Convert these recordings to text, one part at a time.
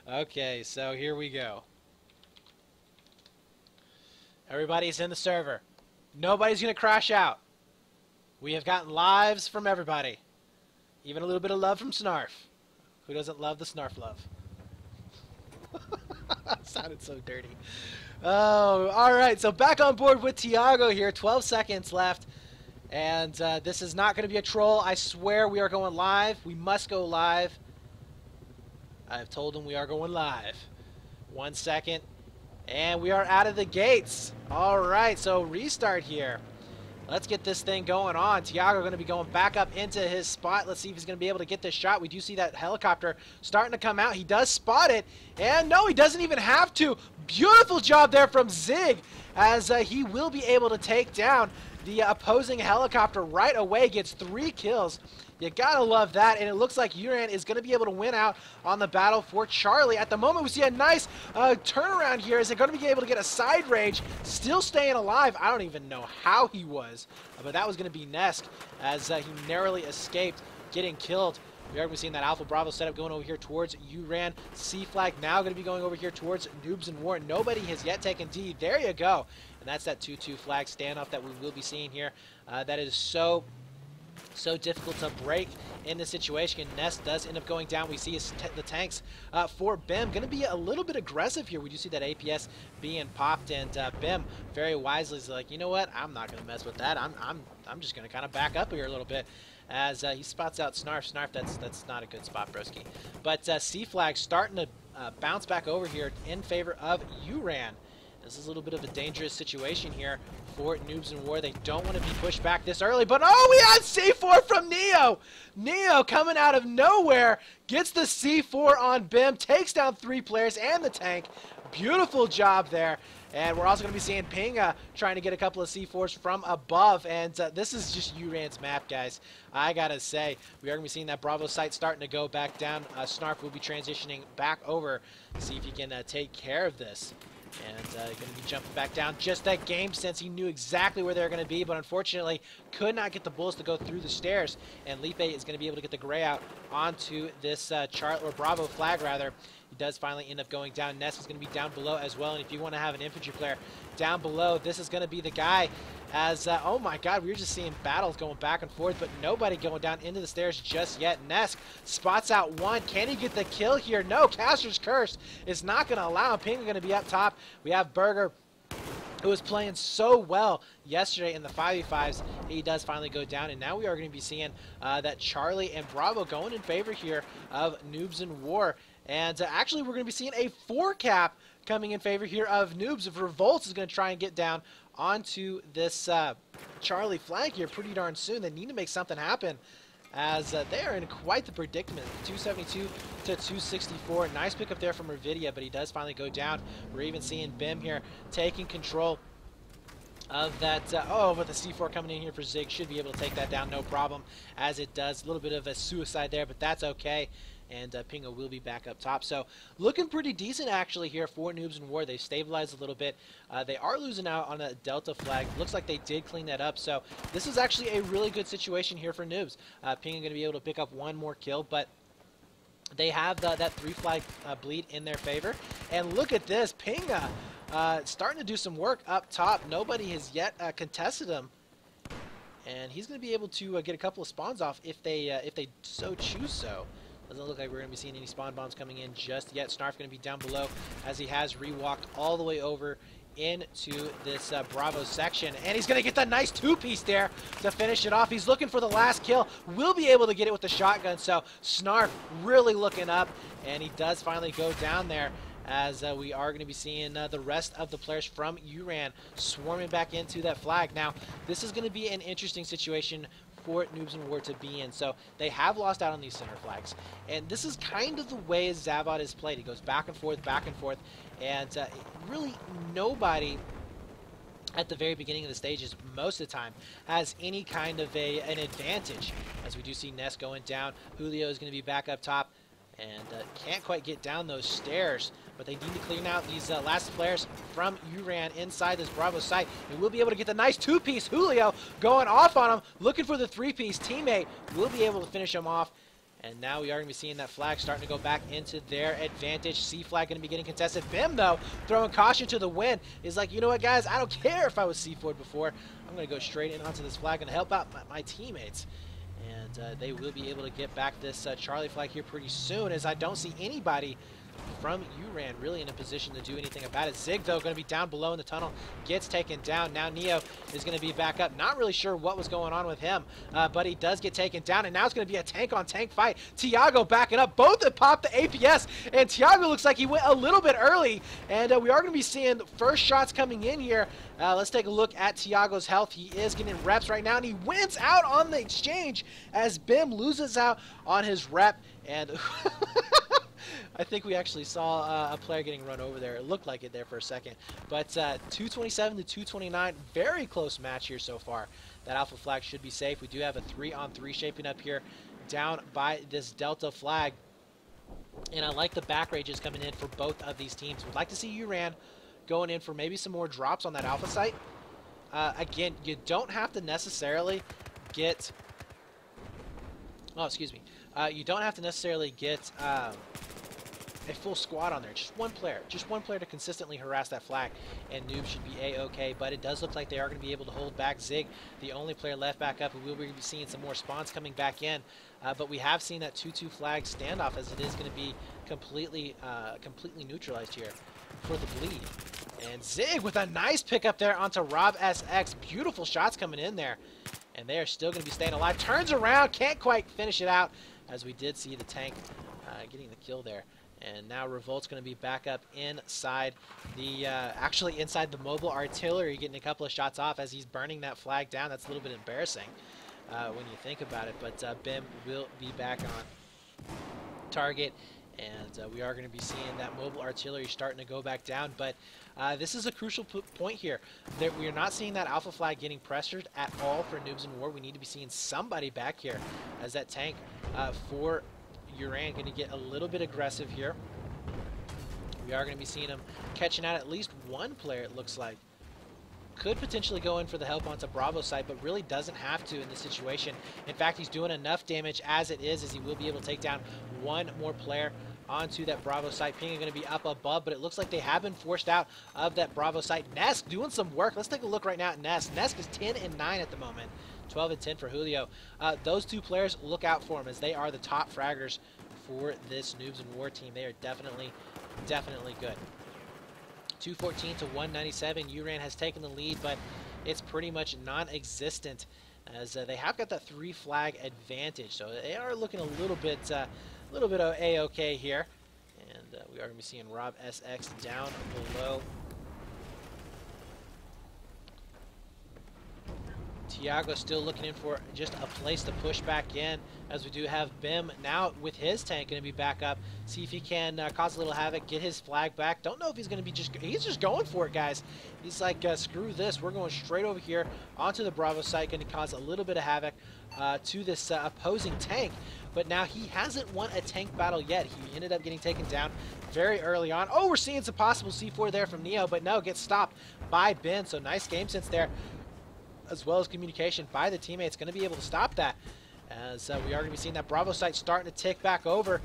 Okay, so here we go. Everybody's in the server. Nobody's going to crash out. We have gotten lives from everybody. Even a little bit of love from Snarf. Who doesn't love the Snarf love? Sounded so dirty. Oh, all right. So back on board with Tiago here. 12 seconds left. And this is not going to be a troll. I swear we are going live. We must go live. I've told him we are going live. 1 second. And we are out of the gates. All right. So restart here. Let's get this thing going on. Tiago going to be going back up into his spot. Let's see if he's going to be able to get this shot. We do see that helicopter starting to come out. He does spot it. And no, he doesn't even have to. Beautiful job there from Zig, as he will be able to take down the opposing helicopter right away. Gets 3 kills. You gotta love that, and it looks like Uran is going to be able to win out on the battle for Charlie. At the moment, we see a nice turnaround here. Is it going to be able to get a side rage? Still staying alive. I don't even know how he was, but that was going to be Nesk, as he narrowly escaped getting killed. We are going to be seeing that Alpha Bravo setup going over here towards Uran. C flag now going to be going over here towards Noobs and War. Nobody has yet taken D. There you go. And that's that 2-2 flag standoff that we will be seeing here. That is so difficult to break in this situation. Nest does end up going down. We see the tanks for Bim going to be a little bit aggressive here. We do see that APS being popped, and Bim very wisely is like, you know what? I'm not going to mess with that. I'm just going to kind of back up here a little bit. As he spots out Snarf. Snarf, that's not a good spot, broski. But C flag starting to bounce back over here in favor of Uran. This is a little bit of a dangerous situation here for Noobs and War. They don't want to be pushed back this early, but oh, we had C4 from Neo! Neo coming out of nowhere, gets the C4 on Bim, takes down 3 players and the tank. Beautiful job there. And we're also going to be seeing Pinga trying to get a couple of C4s from above. And this is just Uran's map, guys. I got to say, we are going to be seeing that Bravo site starting to go back down. Snarf will be transitioning back over. See if he can take care of this. And going to be jumping back down. Just that game sense. He knew exactly where they were going to be, but unfortunately could not get the Bulls to go through the stairs. And Lipe is going to be able to get the gray out onto this Bravo flag, rather. He does finally end up going down. Ness is going to be down below as well. And if you want to have an infantry player down below, this is going to be the guy. As, oh my god, we were just seeing battles going back and forth, but nobody going down into the stairs just yet. Nesk spots out one. Can he get the kill here? No, Caster's Curse is not going to allow him. Ping are going to be up top. We have Burger, who was playing so well yesterday in the 5v5s. He does finally go down, and now we are going to be seeing that Charlie and Bravo going in favor here of Noobs and War. And actually, we're going to be seeing a 4-cap coming in favor here of Noobs. If Revolts is going to try and get down onto this Charlie flag here pretty darn soon, they need to make something happen, as they are in quite the predicament. 272 to 264. Nice pickup there from Ravidia, but he does finally go down. We're even seeing Bim here taking control of that. Oh, but the C4 coming in here for Zig should be able to take that down, no problem, as it does. A little bit of a suicide there, but that's okay. And Pingo will be back up top. So looking pretty decent actually here for Noobs and War. They've stabilized a little bit. They are losing out on a Delta flag. Looks like they did clean that up. So this is actually a really good situation here for Noobs. Pingo going to be able to pick up one more kill, but they have that 3-flag bleed in their favor. And look at this. Pinga starting to do some work up top. Nobody has yet contested him. And he's going to be able to get a couple of spawns off if they so choose so. Doesn't look like we're going to be seeing any spawn bombs coming in just yet. Snarf going to be down below, as he has rewalked all the way over into this Bravo section. And he's going to get the nice 2-piece there to finish it off. He's looking for the last kill. Will be able to get it with the shotgun. So Snarf really looking up, and he does finally go down there, as we are going to be seeing the rest of the players from Uran swarming back into that flag. Now, this is going to be an interesting situation for Noobs and War to be in. So they have lost out on these center flags, and this is kind of the way Zavod is played. He goes back and forth, and really nobody at the very beginning of the stages most of the time has any kind of an advantage, as we do see Ness going down. Julio is going to be back up top, and can't quite get down those stairs, but they need to clean out these last players from Uran inside this Bravo site, and we'll be able to get the nice 2-piece. Julio going off on him, looking for the 3-piece. Teammate will be able to finish him off, And now we are going to be seeing that flag starting to go back into their advantage. C flag going to be getting contested. Bim, though, throwing caution to the wind, is like, you know what, guys? I don't care if I was C4'd before. I'm going to go straight in onto this flag and help out my teammates. And they will be able to get back this Charlie flag here pretty soon, as I don't see anybody from Uran really in a position to do anything about it. Zig, though, going to be down below in the tunnel, gets taken down. Now Neo is going to be back up. Not really sure what was going on with him, but he does get taken down, and now it's going to be a tank-on-tank fight. Tiago backing up. Both have popped the APS, and Tiago looks like he went a little bit early, and we are going to be seeing the first shots coming in here. Let's take a look at Tiago's health. He is getting reps right now, and he wins out on the exchange as Bim loses out on his rep, and I think we actually saw a player getting run over there. It looked like it there for a second. But 227 to 229, very close match here so far. That alpha flag should be safe. We do have a 3-on-3 shaping up here down by this delta flag. And I like the back rages coming in for both of these teams. Would like to see Uran going in for maybe some more drops on that alpha site. Again, you don't have to necessarily get... Oh, excuse me. You don't have to necessarily get... a full squad on there. Just one player to consistently harass that flag, and Noobs should be a-okay. But it does look like they are going to be able to hold back. Zig, the only player left back up, and we'll be seeing some more spawns coming back in. But we have seen that 2-2 flag standoff, as it is going to be completely neutralized here for the bleed. And Zig with a nice pick up there onto Rob SX. Beautiful shots coming in there, and they are still going to be staying alive. Turns around, can't quite finish it out, as we did see the tank getting the kill there. And now Revolt's going to be back up inside the, actually inside the mobile artillery, getting a couple of shots off as he's burning that flag down. That's a little bit embarrassing when you think about it. But Bim will be back on target, and we are going to be seeing that mobile artillery starting to go back down. But this is a crucial point here. That we are not seeing that alpha flag getting pressured at all for Noobs in War. We need to be seeing somebody back here, as that tank for Uran going to get a little bit aggressive here. We are going to be seeing him catching out at least one player, it looks like. Could potentially go in for the help onto Bravo side, but really doesn't have to in this situation. In fact, he's doing enough damage as it is, as he will be able to take down one more player onto that Bravo site. Pinga going to be up above, but it looks like they have been forced out of that Bravo site. Nesk doing some work. Let's take a look right now at Nesk. Nesk is 10 and 9 at the moment. 12 and 10 for Julio. Those two players, look out for them, as they are the top fraggers for this Noobs and War team. They are definitely good. 214 to 197. Uran has taken the lead, but it's pretty much non-existent, as they have got that 3 flag advantage. So they are looking a little bit of a-okay here. And we are going to be seeing Rob SX down below. Tiago still looking in for just a place to push back in, as we do have Bim now with his tank going to be back up. See if he can cause a little havoc, get his flag back. Don't know if he's going to be he's just going for it, guys. He's like, screw this. We're going straight over here onto the Bravo site, going to cause a little bit of havoc to this opposing tank. But now he hasn't won a tank battle yet. He ended up getting taken down very early on. Oh, we're seeing some possible C4 there from Neo, but no, gets stopped by Ben. So nice game sense there, as well as communication by the teammates, going to be able to stop that, as we are going to be seeing that Bravo site starting to tick back over.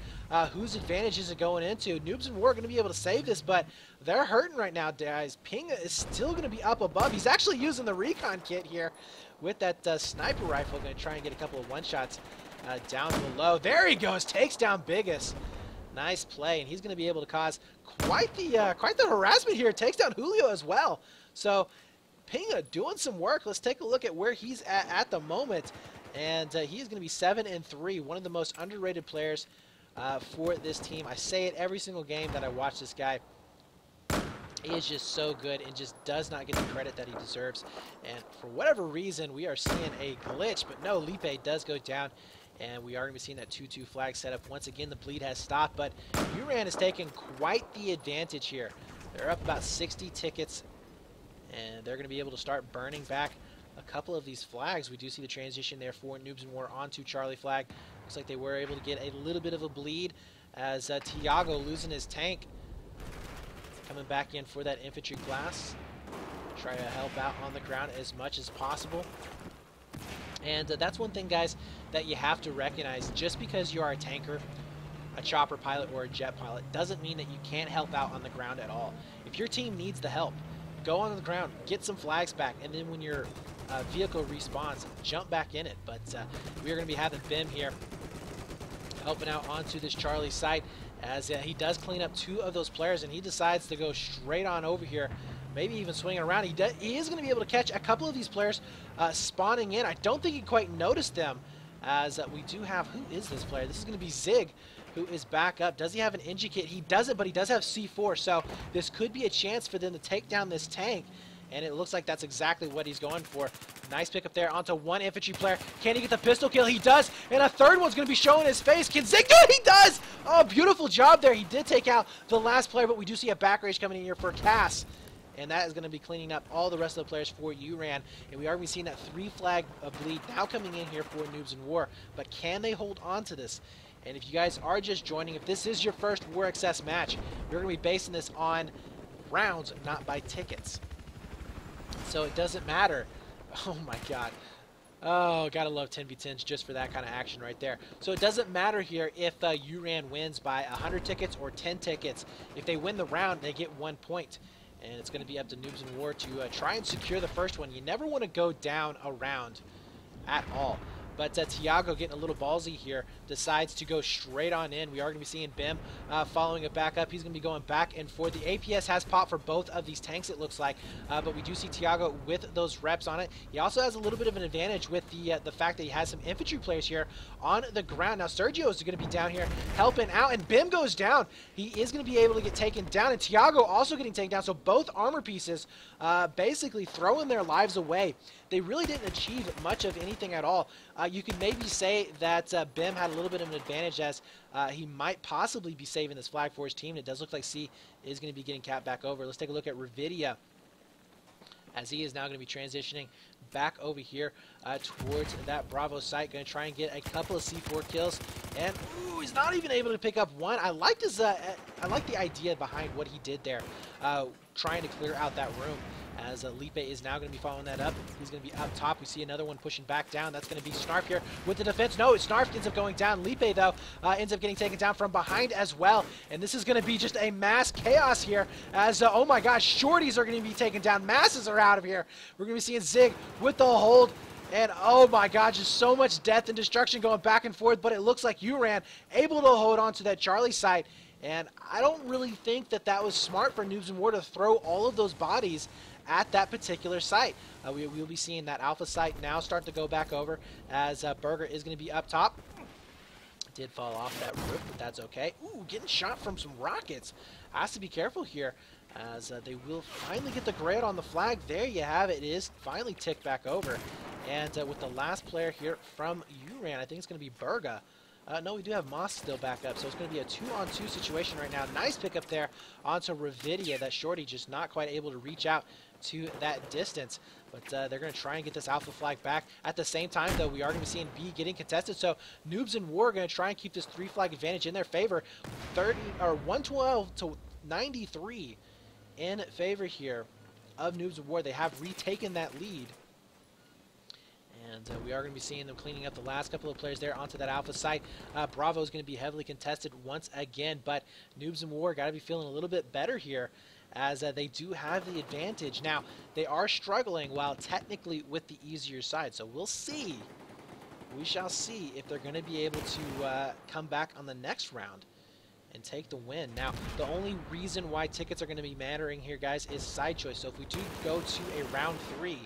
Whose advantage is it going into? Noobs and War are going to be able to save this, but they're hurting right now, guys. Pinga is still going to be up above. He's actually using the recon kit here with that sniper rifle, going to try and get a couple of one-shots down below. There he goes, takes down Biggest. Nice play, and he's going to be able to cause quite the harassment here. Takes down Julio as well. So Pinga doing some work. Let's take a look at where he's at the moment. And he's going to be 7 and 3, one of the most underrated players for this team. I say it every single game that I watch this guy. He is just so good and just does not get the credit that he deserves. And for whatever reason, we are seeing a glitch. But no, Lipe does go down. And we are going to be seeing that 2-2 flag setup. Once again, the bleed has stopped. But Uran has taken quite the advantage here. They're up about 60 tickets. And they're going to be able to start burning back a couple of these flags. We do see the transition there for Noobs and War onto Charlie flag. Looks like they were able to get a little bit of a bleed, as Tiago losing his tank. Coming back in for that infantry class. Try to help out on the ground as much as possible. And that's one thing, guys, that you have to recognize. Just because you are a tanker, a chopper pilot, or a jet pilot doesn't mean that you can't help out on the ground at all. If your team needs the help, go on the ground, get some flags back, and then when your vehicle respawns, jump back in it. But we are going to be having Bim here helping out onto this Charlie site as he does clean up 2 of those players, and he decides to go straight on over here, maybe even swinging around. He is going to be able to catch a couple of these players spawning in. I don't think he quite noticed them, as we do have, who is this player? This is going to be Zig, who is back up. Does he have an Engi kit? He doesn't, but he does have C4, so this could be a chance for them to take down this tank, and it looks like that's exactly what he's going for. Nice pick up there onto 1 infantry player. Can he get the pistol kill? He does, and a 3rd one's going to be showing his face. Can Zig do it? He does! Oh, beautiful job there. He did take out the last player, but we do see a back rage coming in here for Cass, and that is going to be cleaning up all the rest of the players for Uran. And we are going to be seeing that 3 flag bleed now coming in here for Noobs in War, but can they hold on to this? And if you guys are just joining, if this is your first War XS match, we're going to be basing this on rounds, not by tickets. So it doesn't matter. Oh my god. Oh, gotta love 10v10s just for that kind of action right there. So it doesn't matter here if Uran wins by 100 tickets or 10 tickets. If they win the round, they get 1 point. And it's going to be up to Noobs in War to try and secure the first one. You never want to go down a round at all. But Tiago, getting a little ballsy here, decides to go straight on in. We are going to be seeing Bim following it back up. He's going to be going back and forth. The APS has popped for both of these tanks, it looks like. But we do see Tiago with those reps on it. He also has a little bit of an advantage with the fact that he has some infantry players here on the ground. Now, Sergio is going to be down here helping out, and Bim goes down. He is going to be able to get taken down, and Tiago also getting taken down. So both armor pieces basically throwing their lives away. They really didn't achieve much of anything at all. You could maybe say that Bim had a little bit of an advantage, as he might possibly be saving this flag for his team. It does look like C is going to be getting capped back over. Let's take a look at Ravidia, as he is now going to be transitioning back over here towards that Bravo site. Going to try and get a couple of C4 kills, and ooh, he's not even able to pick up one. I liked his, I like the idea behind what he did there, trying to clear out that room. As Lipe is now going to be following that up. He's going to be up top. We see another one pushing back down. That's going to be Snarf here with the defense. No, Snarf ends up going down. Lipe, though, ends up getting taken down from behind as well. And this is going to be just a mass chaos here, as, oh my gosh, shorties are going to be taken down. Masses are out of here. We're going to be seeing Zig with the hold. And oh my god, just so much death and destruction going back and forth. But it looks like Uran able to hold on to that Charlie site. And I don't really think that that was smart for Noobs in War to throw all of those bodies at that particular site. We'll be seeing that Alpha site now start to go back over, as Burger is going to be up top. Did fall off that roof, but that's okay. Ooh, getting shot from some rockets. Has to be careful here, as they will finally get the grade on the flag. There you have it. It is finally ticked back over. And with the last player here from Uran, I think it's going to be Burga. No, we do have Moss still back up, so it's going to be a 2-on-2 situation right now. Nice pickup there onto Ravidia. That shorty just not quite able to reach out to that distance. But they're going to try and get this Alpha flag back. At the same time, though, we are going to be seeing B getting contested. So Noobs in War are going to try and keep this 3-flag advantage in their favor. 112 to 93 in favor here of Noobs in War. They have retaken that lead. And we are going to be seeing them cleaning up the last couple of players there onto that Alpha site. Bravo is going to be heavily contested once again, but Noobs in War got to be feeling a little bit better here, as they do have the advantage. Now, they are struggling while technically with the easier side, so we'll see. We shall see if they're going to be able to come back on the next round and take the win. Now, the only reason why tickets are going to be mattering here, guys, is side choice. So if we do go to a round 3,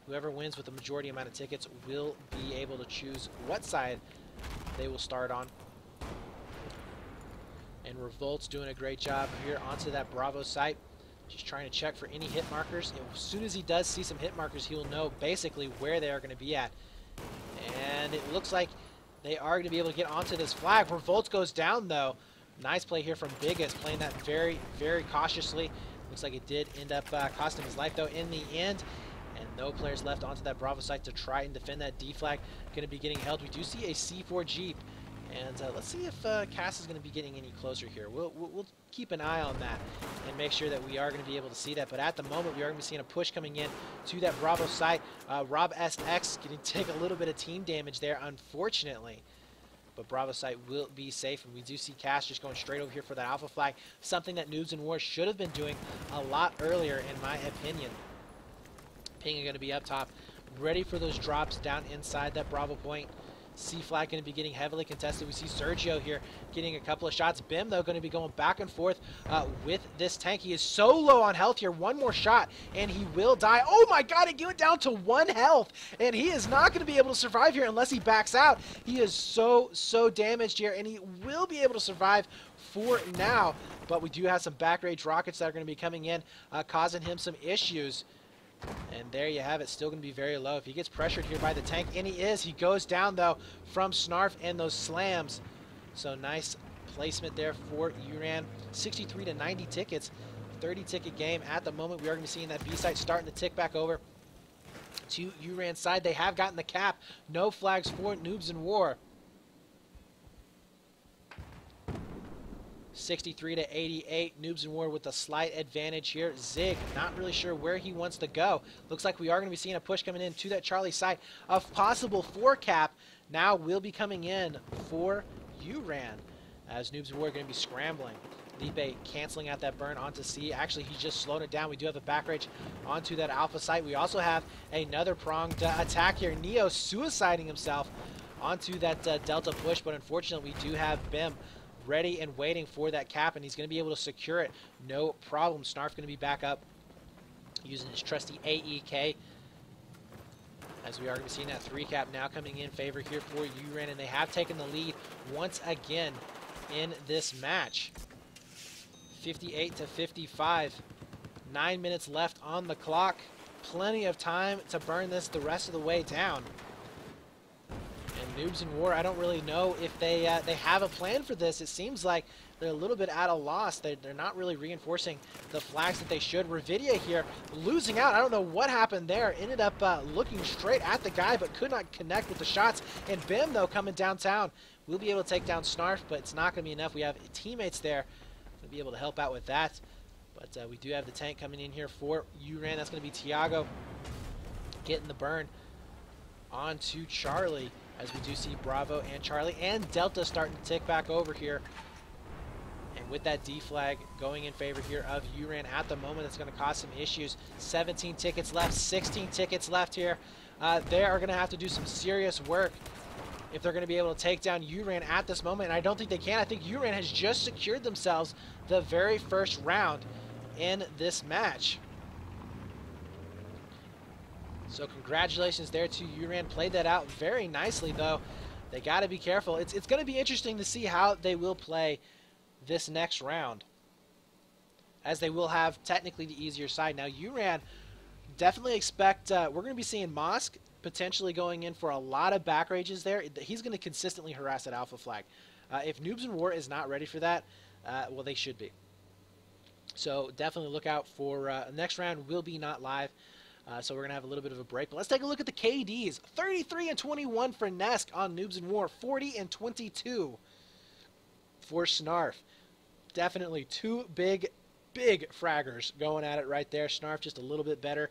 whoever wins with the majority amount of tickets will be able to choose what side they will start on. And Revolt's doing a great job here onto that Bravo site. Just trying to check for any hit markers. And as soon as he does see some hit markers, he will know basically where they are going to be at. And it looks like they are going to be able to get onto this flag. Revolt goes down, though. Nice play here from Biggest, playing that very, very cautiously. Looks like it did end up costing his life, though, in the end. And no players left onto that Bravo site to try and defend that D flag. Going to be getting held. We do see a C4 Jeep, And let's see if Cass is going to be getting any closer here. We'll keep an eye on that and make sure that we are going to be able to see that. But at the moment, we are going to be seeing a push coming in to that Bravo site. Rob SX getting take a little bit of team damage there, unfortunately. But Bravo site will be safe, and we do see Cass just going straight over here for that alpha flag, something that Noobs and War should have been doing a lot earlier, in my opinion. Ping are going to be up top, ready for those drops down inside that Bravo point. C flag going to be getting heavily contested. We see Sergio here getting a couple of shots. Bim, though, going to be going back and forth with this tank. He is so low on health here. One more shot, and he will die. Oh, my God, it went down to 1 health, and he is not going to be able to survive here unless he backs out. He is so damaged here, and he will be able to survive for now. But we do have some back range rockets that are going to be coming in, causing him some issues. And there you have it, still going to be very low. If he gets pressured here by the tank, and he is, he goes down, though, from Snarf and those slams. So nice placement there for Uran. 63 to 90 tickets, 30-ticket game. At the moment, we are going to be seeing that B site starting to tick back over to Uran's side. They have gotten the cap. No flags for Noobs and War. 63 to 88. Noobs and War with a slight advantage here. Zig, not really sure where he wants to go. Looks like we are going to be seeing a push coming in to that Charlie site of possible 4 cap. Now will be coming in for Uran, as Noobs and War are going to be scrambling. Lipe canceling out that burn onto C. Actually, he's just slowed it down. We do have a back rage onto that alpha site. We also have another pronged attack here. Neo suiciding himself onto that Delta push, but unfortunately we do have Bim ready and waiting for that cap, and he's going to be able to secure it. No problem. Snarf going to be back up using his trusty AEK, as we are going to be seeing that 3 cap now coming in favor here for Uran, and they have taken the lead once again in this match. 58 to 55. 9 minutes left on the clock. Plenty of time to burn this the rest of the way down. And Noobs and War, I don't really know if they have a plan for this. It seems like they're a little bit at a loss. They're not really reinforcing the flags that they should. Ravidia here losing out. I don't know what happened there. Ended up looking straight at the guy, but could not connect with the shots. And Bim, though, coming downtown, will be able to take down Snarf, but it's not going to be enough. We have teammates there to be able to help out with that. But we do have the tank coming in here for Uran. That's going to be Tiago getting the burn onto Charlie, as we do see Bravo and Charlie and Delta starting to tick back over here. And with that D flag going in favor here of Uran at the moment, it's going to cause some issues. 17 tickets left, 16 tickets left here. They are going to have to do some serious work if they're going to be able to take down Uran at this moment. And I don't think they can. I think Uran has just secured themselves the very first round in this match. So congratulations there to Uran. Played that out very nicely, though. They got to be careful. It's going to be interesting to see how they will play this next round, as they will have technically the easier side. Now, Uran, definitely expect we're going to be seeing Mosk potentially going in for a lot of back rages there. He's going to consistently harass that alpha flag. If Noobs and War is not ready for that, well, they should be. So definitely look out for next round will be not live. So we're going to have a little bit of a break. But let's take a look at the KDs. 33 and 21 for Nesk on Noobs and War. 40 and 22 for Snarf. Definitely 2 big fraggers going at it right there. Snarf just a little bit better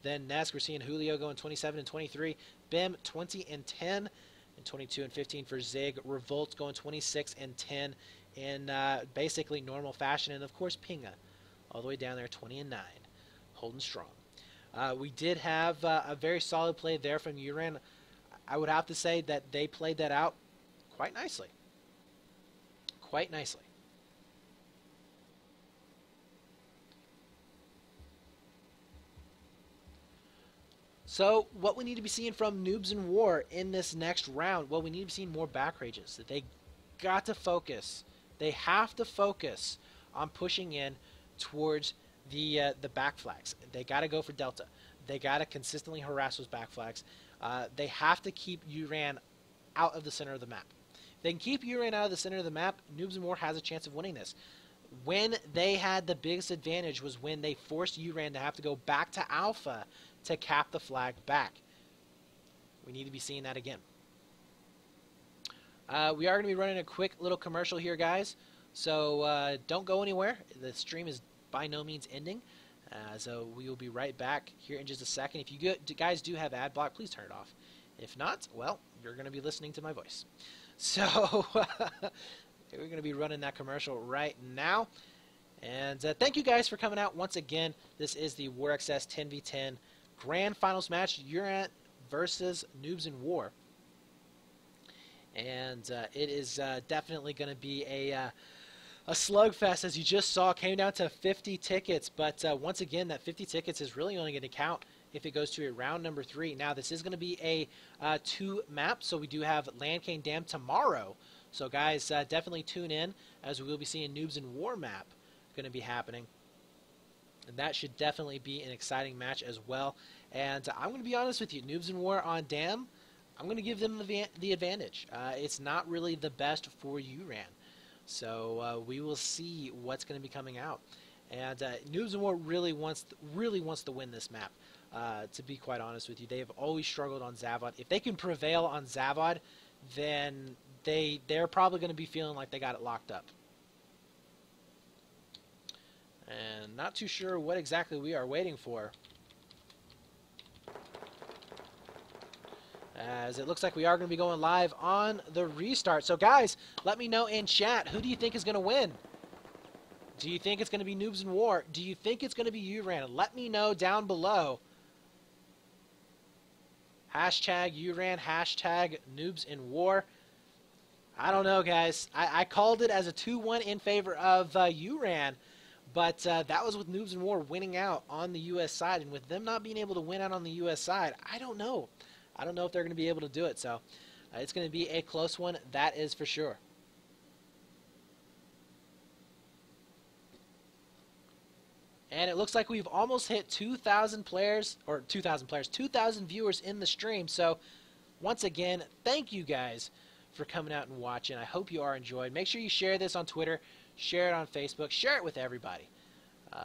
than Nesk. We're seeing Julio going 27 and 23. Bim 20 and 10. And 22 and 15 for Zig. Revolt going 26 and 10 in basically normal fashion. And, of course, Pinga all the way down there 20 and 9. Holding strong. We did have a very solid play there from Uran. I would have to say that they played that out quite nicely. Quite nicely. So what we need to be seeing from Noobs and War in this next round, well, we need to be seeing more back rages. They got to focus. They have to focus on pushing in towards the back flags. They got to go for Delta. They got to consistently harass those back flags. They have to keep Uran out of the center of the map. If they can keep Uran out of the center of the map, Noobs and War has a chance of winning this. When they had the biggest advantage was when they forced Uran to have to go back to Alpha to cap the flag back. We need to be seeing that again. We are going to be running a quick little commercial here, guys. So don't go anywhere. The stream is by no means ending. So we will be right back here in just a second. If you guys do have ad block, please turn it off. If not, well, you're going to be listening to my voice. So we're going to be running that commercial right now. And thank you guys for coming out once again. This is the War XS 10v10 Grand Finals match, Uranus versus Noobs in War. And it is definitely going to be a slugfest, as you just saw. Came down to 50 tickets, but once again, that 50 tickets is really only going to count if it goes to a round number 3. Now, this is going to be a 2 map, so we do have Land King Dam tomorrow. So, guys, definitely tune in, as we will be seeing Noobs in War map going to be happening. And that should definitely be an exciting match as well. And I'm going to be honest with you, Noobs in War on Dam, I'm going to give them the advantage. It's not really the best for Uran. So we will see what's going to be coming out. And Noobs in War really wants to win this map. To be quite honest with you, they have always struggled on Zavod. If they can prevail on Zavod, then they're probably going to be feeling like they got it locked up. And not too sure what exactly we are waiting for, as it looks like we are going to be going live on the restart. So, guys, let me know in chat, who do you think is going to win? Do you think it's going to be Noobs in War? Do you think it's going to be Uran? Let me know down below. Hashtag Uran, hashtag Noobs in War. I don't know, guys. I called it as a 2-1 in favor of Uran. But that was with Noobs in War winning out on the U.S. side. And with them not being able to win out on the U.S. side, I don't know. I don't know if they're going to be able to do it. So it's going to be a close one, that is for sure. And it looks like we've almost hit 2,000 players, or 2,000 viewers in the stream. So once again, thank you guys for coming out and watching. I hope you are enjoyed. Make sure you share this on Twitter. Share it on Facebook. Share it with everybody.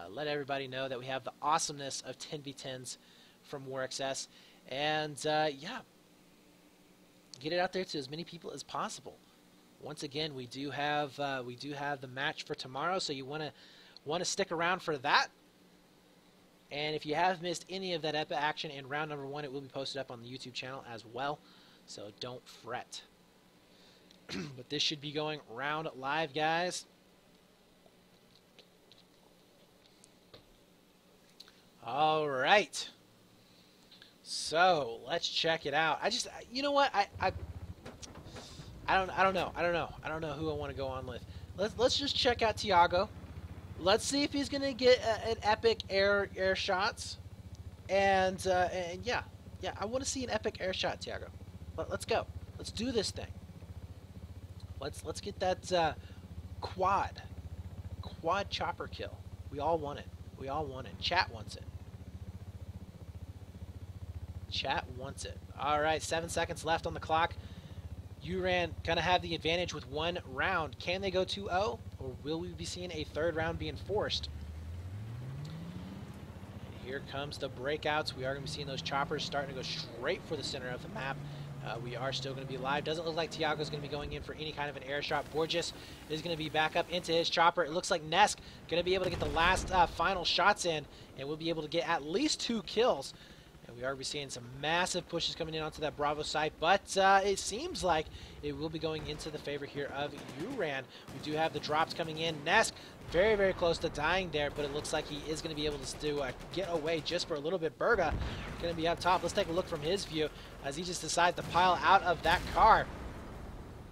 Let everybody know that we have the awesomeness of 10v10s from War XS. And, yeah, get it out there to as many people as possible. Once again, we do have the match for tomorrow, so you want to stick around for that. And if you have missed any of that epic action in round number 1, it will be posted up on the YouTube channel as well. So don't fret. But this should be going round live, guys. All right, so let's check it out. You know what? I don't know who I want to go on with. Let's just check out Tiago. Let's see if he's gonna get an epic air shots, and yeah, I want to see an epic air shot, Tiago. Let's go. Let's do this thing. Let's get that quad chopper kill. We all want it. We all want it. Chat wants it. Chat wants it. All right, 7 seconds left on the clock. Uran going to have the advantage with 1 round. Can they go 2-0, or will we be seeing a 3rd round being forced? And here comes the breakouts. We are going to be seeing those choppers starting to go straight for the center of the map. We are still going to be live. Doesn't look like Tiago's going to be going in for any kind of an air shot. Borges is going to be back up into his chopper. It looks like Nesk going to be able to get the last final shots in, and we'll be able to get at least 2 kills. And we are seeing some massive pushes coming in onto that Bravo site, but it seems like it will be going into the favor here of Uran. We do have the drops coming in. Nesk very, very close to dying there, but it looks like he is going to be able to get away just for a little bit. Berga going to be up top. Let's take a look from his view as he just decides to pile out of that car.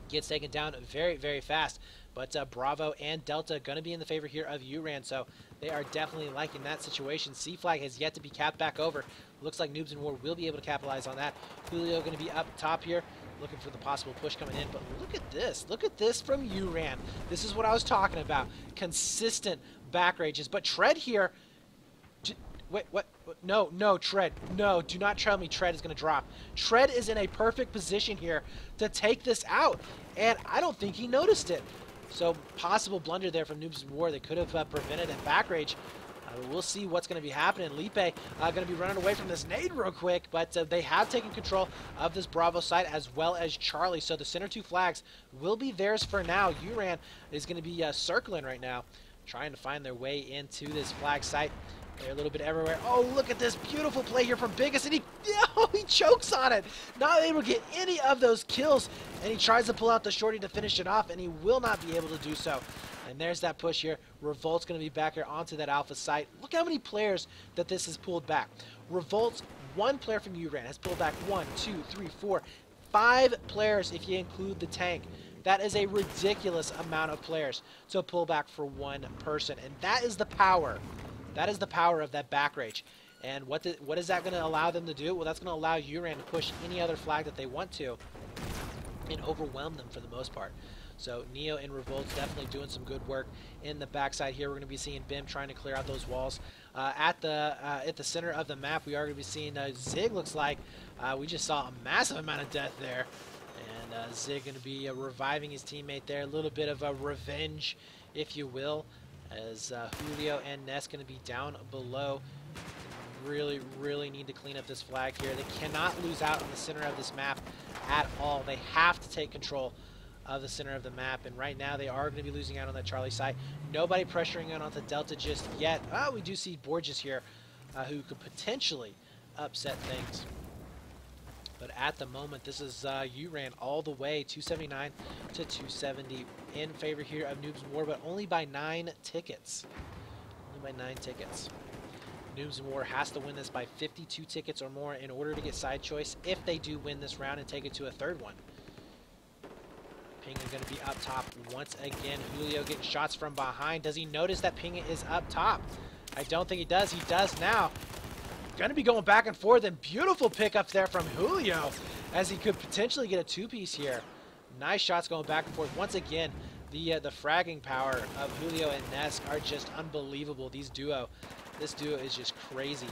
Gets taken down very, very fast. But Bravo and Delta going to be in the favor here of Uran, so they are definitely liking that situation. C-Flag has yet to be capped back over. Looks like Noobs in War will be able to capitalize on that. Julio going to be up top here, looking for the possible push coming in. But look at this. Look at this from Uran. This is what I was talking about. Consistent back rages. But Tread here... Wait, what? No, Tread. No, do not tell me Tread is going to drop. Tread is in a perfect position here to take this out, and I don't think he noticed it. So, possible blunder there from Noobs in War that could have prevented a back rage. We'll see what's going to be happening. Lipe going to be running away from this nade real quick, but they have taken control of this Bravo site as well as Charlie. So the center 2 flags will be theirs for now. Uran is going to be circling right now, trying to find their way into this flag site. They're a little bit everywhere. Oh, look at this beautiful play here from Biggest, and he chokes on it. Not able to get any of those kills, and he tries to pull out the shorty to finish it off, and he will not be able to do so. And there's that push here. Revolt's going to be back here onto that alpha site. Look how many players that this has pulled back. Revolt's 1 player from Uran has pulled back 1, 2, 3, 4, 5 players if you include the tank. That is a ridiculous amount of players to pull back for 1 person. And that is the power. That is the power of that back rage. And what is that going to allow them to do? Well, that's going to allow Uran to push any other flag that they want to and overwhelm them for the most part. So Neo and Revolt's definitely doing some good work in the backside here. We're going to be seeing Bim trying to clear out those walls. At the center of the map, we are going to be seeing Zig. Looks like we just saw a massive amount of death there. And Zig going to be reviving his teammate there. A little bit of a revenge, if you will, as Julio and Ness going to be down below. Really, really need to clean up this flag here. They cannot lose out on the center of this map at all. They have to take control of the center of the map, and right now they are going to be losing out on that Charlie site. Nobody pressuring in onto Delta just yet. We do see Borges here, who could potentially upset things. But at the moment, this is Uran all the way, 279 to 270 in favor here of Noobs and War, but only by 9 tickets. Only by 9 tickets. Noobs and War has to win this by 52 tickets or more in order to get side choice if they do win this round and take it to a 3rd one. Ping is going to be up top once again. Julio getting shots from behind. Does he notice that Ping is up top? I don't think he does. He does now. Going to be going back and forth, and beautiful pickups there from Julio as he could potentially get a 2-piece here. Nice shots going back and forth. Once again, the fragging power of Julio and Ness are just unbelievable. This duo is just crazy.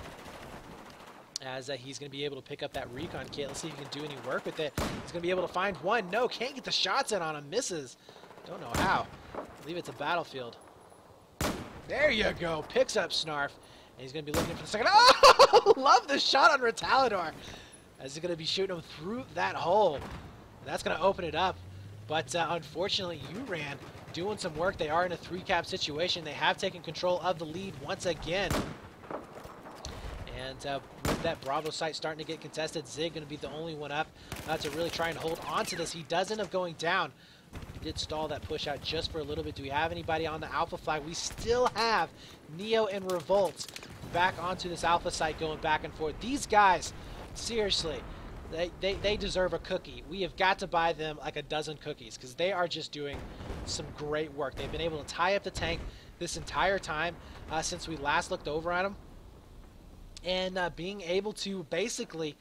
As he's going to be able to pick up that recon kit. Let's see if he can do any work with it. He's going to be able to find one. No, can't get the shots in on him. Misses. Don't know how. I believe it's a battlefield. There you go. Picks up Snarf. And he's going to be looking for the second. Oh! Love the shot on Retaliador. As he's going to be shooting him through that hole. That's going to open it up. But unfortunately, Uran doing some work. They are in a 3-cap situation. They have taken control of the lead once again. And with that Bravo site starting to get contested, Zig going to be the only one up to really try and hold on to this. He does end up going down. He did stall that push out just for a little bit. Do we have anybody on the Alpha flag? We still have Neo and Revolt back onto this Alpha site going back and forth. These guys, seriously, they deserve a cookie. We have got to buy them like a dozen cookies because they are just doing some great work. They've been able to tie up the tank this entire time since we last looked over at them. And being able to basically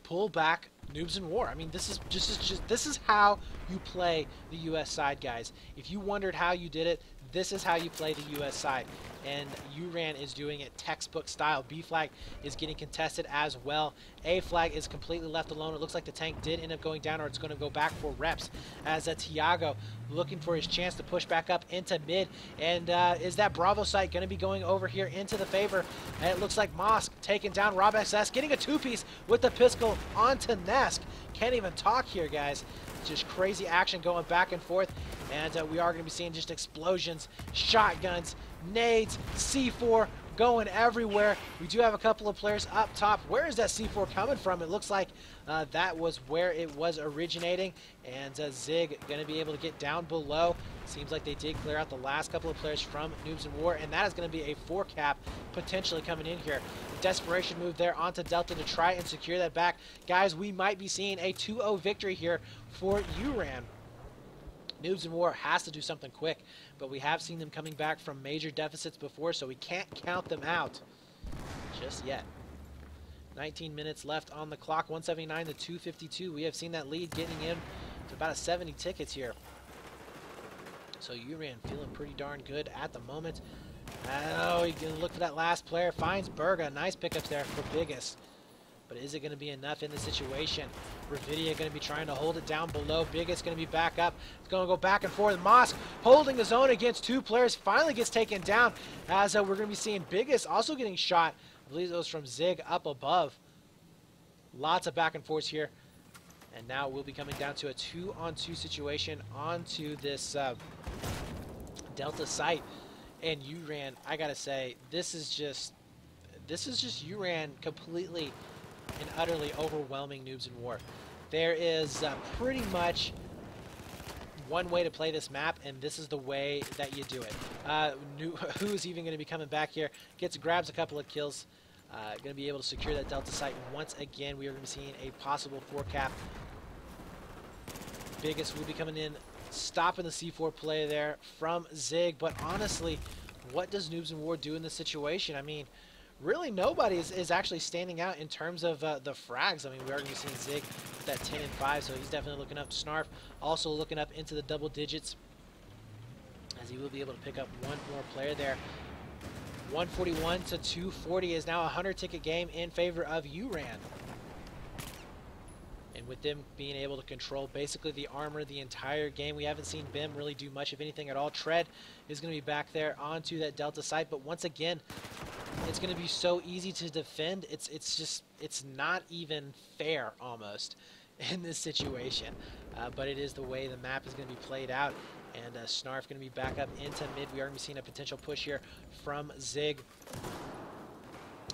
pull back Noobs and War. I mean, this is how you play the U.S. side, guys. If you wondered how you did it, this is how you play the U.S. side. And Uran is doing it textbook style. B flag is getting contested as well. A flag is completely left alone. It looks like the tank did end up going down, or it's going to go back for reps. As Tiago looking for his chance to push back up into mid. And is that Bravo site going to be going over here into the favor? And it looks like Mosk taking down Rob SS, getting a 2-piece with the pistol onto Nesk. Can't even talk here, guys. Just crazy action going back and forth. And we are going to be seeing just explosions, shotguns, nades, C4 going everywhere. We do have a couple of players up top. Where is that C4 coming from? It looks like that was where it was originating. And Zig going to be able to get down below. Seems like they did clear out the last couple of players from Noobs and War. And that is going to be a 4-cap potentially coming in here. Desperation move there onto Delta to try and secure that back. Guys, we might be seeing a 2-0 victory here for Uran. Noobs and War has to do something quick, but we have seen them coming back from major deficits before, so we can't count them out just yet. 19 minutes left on the clock, 179 to 252. We have seen that lead getting in to about 70 tickets here. So Uran feeling pretty darn good at the moment. Oh, he's going to look for that last player. Finds Berga. Nice pickups there for Biggest. But is it going to be enough in the situation? Ravidia going to be trying to hold it down below. Biggest going to be back up. It's going to go back and forth. Moss holding his own against two players. Finally gets taken down as we're going to be seeing Biggest also getting shot. I believe it was from Zig up above. Lots of back and forth here. And now we'll be coming down to a 2-on-2 situation onto this Delta site. And Uran, I got to say, this is just Uran completely and utterly overwhelming Noobs in War. There is pretty much one way to play this map, and this is the way that you do it. Who's even going to be coming back here? Grabs a couple of kills. Going to be able to secure that Delta site once again. We are going to be seeing a possible 4-cap. Biggest will be coming in, stopping the C4 play there from Zig. But honestly, what does Noobs in War do in this situation? I mean, really nobody is actually standing out in terms of the frags. I mean, we are going to be seeing Zig with that 10 and 5, so he's definitely looking up. Snarf also looking up into the double digits, as he will be able to pick up one more player there. 141 to 240 is now a 100-ticket game in favor of Uran. And with them being able to control basically the armor the entire game, we haven't seen Bim really do much of anything at all. Tread is going to be back there onto that Delta site, but once again, it's going to be so easy to defend. It's not even fair almost in this situation. But it is the way the map is going to be played out. And Snarf going to be back up into mid. We are going to be seeing a potential push here from Zig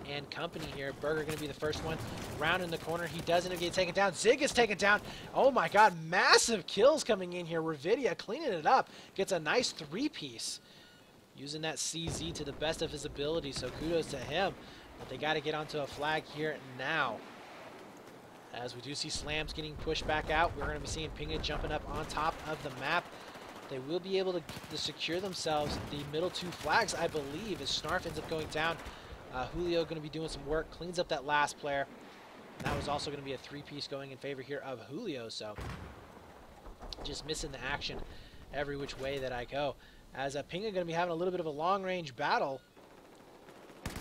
and company here. Burger going to be the first one round in the corner. He doesn't get taken down. Zig is taken down. Oh my god, massive kills coming in here. Ravidia cleaning it up. Gets a nice 3-piece. Using that CZ to the best of his ability, so kudos to him. But they got to get onto a flag here now. As we do see Slams getting pushed back out, we're going to be seeing Pinga jumping up on top of the map. They will be able to secure themselves the middle 2 flags, I believe, as Snarf ends up going down. Julio going to be doing some work, cleans up that last player. And that was also going to be a 3-piece going in favor here of Julio, so just missing the action every which way that I go. As Pinga going to be having a little bit of a long-range battle. And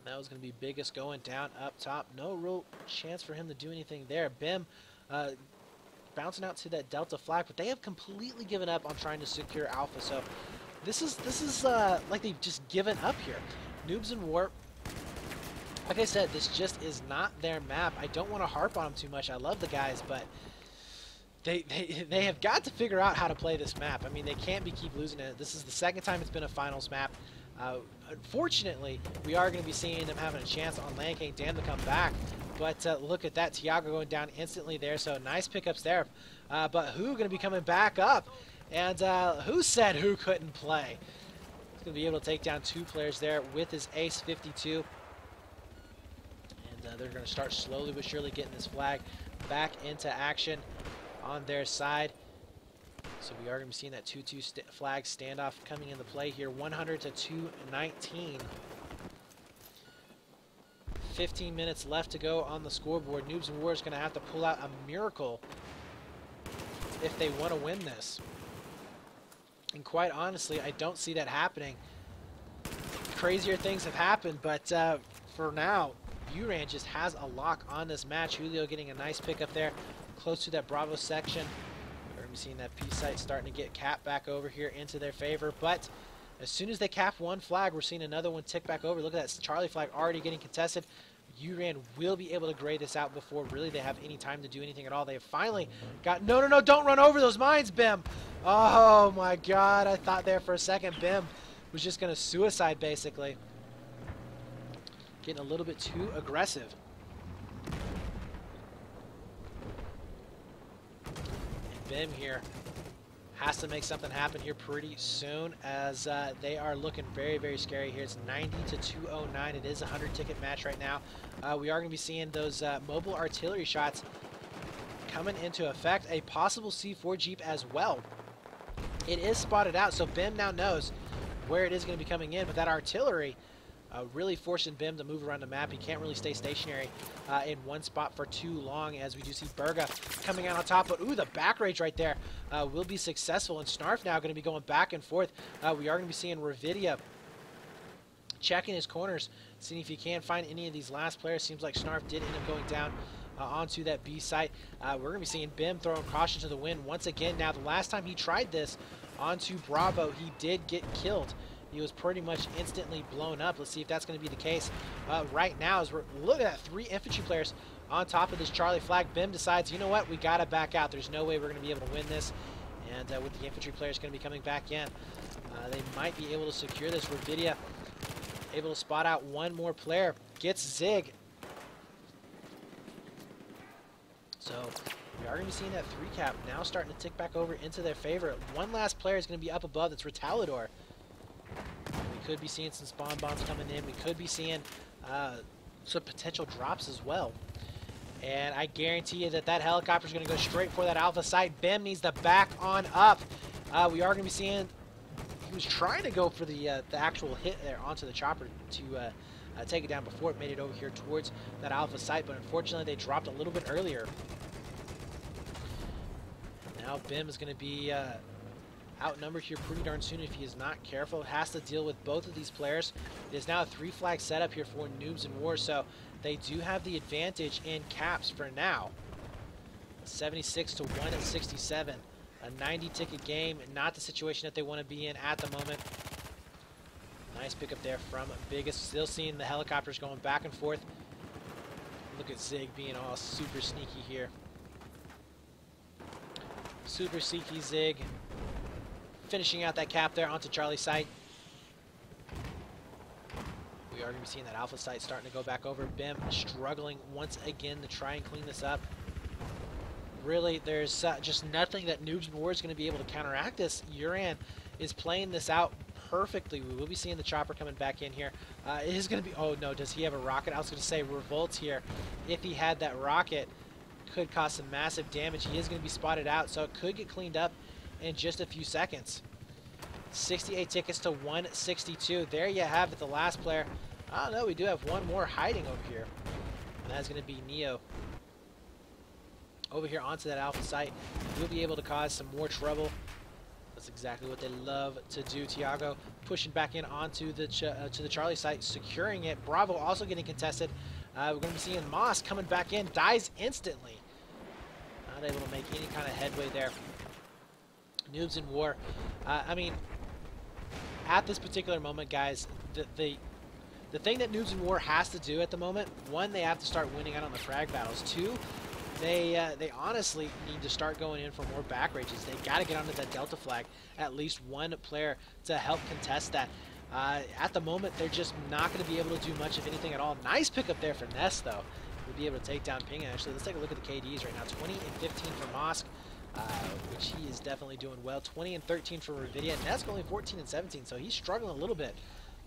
that was going to be Biggest going down up top. No real chance for him to do anything there. Bim bouncing out to that Delta flag, but they have completely given up on trying to secure Alpha. So this is like they've just given up here. Noobs in War, like I said, this just is not their map. I don't want to harp on them too much. I love the guys, but they have got to figure out how to play this map. I mean, they can't keep losing it. This is the second time it's been a finals map. Unfortunately, we are going to be seeing them having a chance on Land King Dam to come back. But look at that, Tiago going down instantly there. So nice pickups there. But Who going to be coming back up? And Who said Who couldn't play? He's going to be able to take down 2 players there with his Ace 52. And they're going to start slowly but surely getting this flag back into action on their side. So we are going to be seeing that 2-2 flag standoff coming into play here. 100 to 219. 15 minutes left to go on the scoreboard. Noobs in War is going to have to pull out a miracle if they want to win this. And quite honestly, I don't see that happening. Crazier things have happened, but for now, Uran just has a lock on this match. Julio getting a nice pickup there, close to that Bravo section. We're going to be seeing that P site starting to get capped back over here into their favor, but as soon as they cap one flag, we're seeing another one tick back over. Look at that Charlie flag already getting contested. Uran will be able to grade this out before really they have any time to do anything at all. They have finally got... No, don't run over those mines, Bim. Oh, my God. I thought there for a second Bim was just going to suicide, basically. Getting a little bit too aggressive. And Bim here has to make something happen here pretty soon, as they are looking very, very scary here. It's 90 to 209. It is a 100-ticket match right now. We are going to be seeing those mobile artillery shots coming into effect. A possible C4 Jeep as well. It is spotted out, so Bim now knows where it is going to be coming in, but that artillery really forcing Bim to move around the map. He can't really stay stationary in one spot for too long, as we do see Berga coming out on top. But, ooh, the back rage right there will be successful. And Snarf now going to be going back and forth. We are going to be seeing Ravidia checking his corners, seeing if he can find any of these last players. Seems like Snarf did end up going down onto that B site. We're going to be seeing Bim throwing caution to the wind once again. Now, the last time he tried this onto Bravo, he did get killed. He was pretty much instantly blown up. Let's see if that's going to be the case right now as we're looking at 3 infantry players on top of this Charlie flag. Bim decides, you know what, we got to back out. There's no way we're going to be able to win this. And with the infantry players going to be coming back in, they might be able to secure this. Ravidia able to spot out one more player. Gets Zig. So we are going to be seeing that 3 cap now starting to tick back over into their favor. One last player is going to be up above. That's Retaliador. We could be seeing some spawn bombs coming in. We could be seeing some potential drops as well. And I guarantee you that helicopter is going to go straight for that alpha site. Bim needs to back on up. We are going to be seeing he was trying to go for the actual hit there onto the chopper to take it down before it made it over here towards that alpha site, but unfortunately they dropped a little bit earlier. Now Bim is going to be outnumbered here pretty darn soon if he is not careful. Has to deal with both of these players. There's now a 3 flag setup here for Noobs and War, so they do have the advantage in caps for now. 76 to 167. A 90 ticket game, not the situation that they want to be in at the moment. Nice pickup there from Biggest. Still seeing the helicopters going back and forth. Look at Zig being all super sneaky here. Super sneaky Zig. Finishing out that cap there onto Charlie site. We are going to be seeing that alpha site starting to go back over. Bim struggling once again to try and clean this up. Really, there's just nothing that Noobs and War is going to be able to counteract this. Uran is playing this out perfectly. We will be seeing the chopper coming back in here. It is going to be... Oh, no. Does he have a rocket? I was going to say Revolt here. If he had that rocket, could cause some massive damage. He is going to be spotted out, so it could get cleaned up in just a few seconds. 68 tickets to 162. There you have it, the last player. I don't know. We do have one more hiding over here. And that's going to be Neo. Over here onto that alpha site. We'll be able to cause some more trouble. That's exactly what they love to do. Tiago pushing back in onto the to the Charlie site, securing it. Bravo also getting contested. We're going to be seeing Moss coming back in, dies instantly. Not able to make any kind of headway there. Noobs in War. I mean, at this particular moment, guys, the thing that Noobs in War has to do at the moment, 1, they have to start winning out on the frag battles. 2, they honestly need to start going in for more back rages. They got to get onto that Delta flag. At least one player to help contest that. At the moment, they're just not going to be able to do much of anything at all. Nice pickup there for Ness, though. We'll be able to take down Ping. Actually, let's take a look at the KDs right now. 20 and 15 for Mosk, which he is definitely doing well. 20 and 13 for Ravidia. Ness only 14 and 17, so he's struggling a little bit.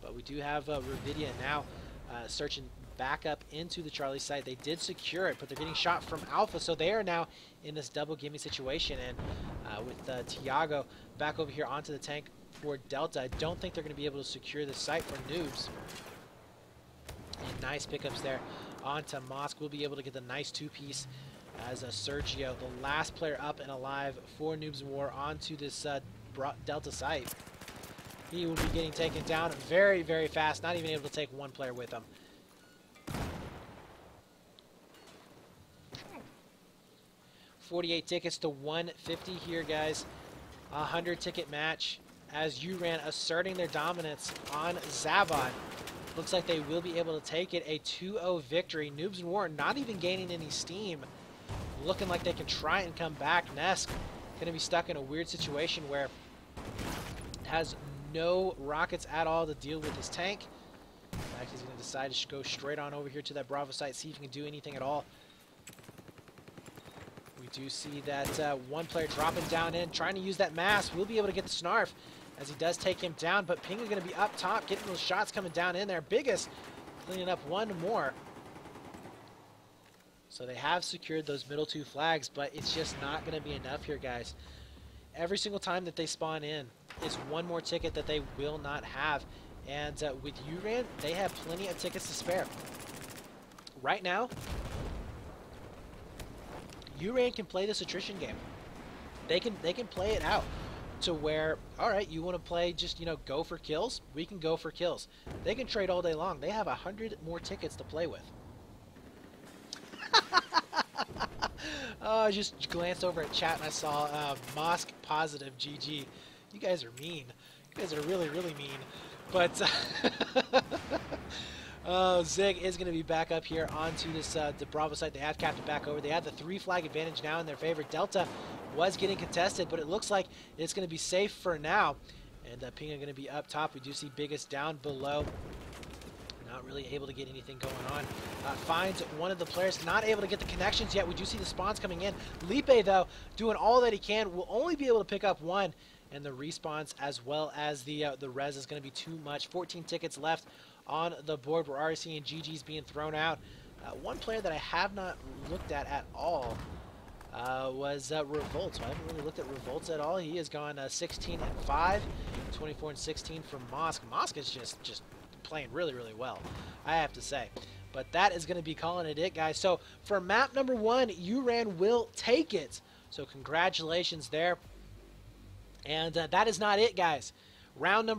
But we do have Ravidia now searching back up into the Charlie site. They did secure it, but they're getting shot from Alpha, so they are now in this double gimme situation. And with Tiago back over here onto the tank for Delta, I don't think they're going to be able to secure the site for Noobs. And nice pickups there onto Mosk. We'll be able to get the nice 2-piece as Sergio, the last player up and alive for Noobs in War, onto this Delta site. He will be getting taken down very, very fast, not even able to take one player with him. $48 tickets to 150 here, guys. A 100-ticket match as Uran asserting their dominance on Zavod. Looks like they will be able to take it. A 2-0 victory. Noobs in War not even gaining any steam. Looking like they can try and come back. Nesk going to be stuck in a weird situation where it has no rockets at all to deal with his tank. In fact, he's going to decide to go straight on over here to that Bravo site, see if he can do anything at all. We do see that one player dropping down in, trying to use that mass. We'll be able to get the Snarf as he does take him down, but Ping is going to be up top, getting those shots coming down in there. Biggest cleaning up one more. So they have secured those middle 2 flags, but it's just not going to be enough here, guys. Every single time that they spawn in is one more ticket that they will not have. And with Uran, they have plenty of tickets to spare. Right now, Uran can play this attrition game. They can play it out. to where, all right, you want to play just, go for kills? We can go for kills. They can trade all day long. They have 100 more tickets to play with. Oh, I just glanced over at chat and I saw Mosque positive GG. You guys are mean. You guys are really, really mean. But Zig is going to be back up here onto this the Bravo site. They have captain back over. They have the 3 flag advantage now in their favor. Delta was getting contested, but it looks like it's going to be safe for now. And Pinga going to be up top. We do see Biggest down below. Not really able to get anything going on. Finds one of the players, not able to get the connections yet. We do see the spawns coming in. Lipe, though, doing all that he can. Will only be able to pick up 1. And the respawns as well as the res is going to be too much. 14 tickets left on the board. We're already seeing GG's being thrown out. One player that I have not looked at all was Revolt. So I haven't really looked at Revolt at all. He has gone 16-5, 24-16 from Mosque. Mosque is just playing really, really well, I have to say. But that is going to be calling it, guys. So for map number 1, Uran will take it. So congratulations there. And that is not it, guys. Round number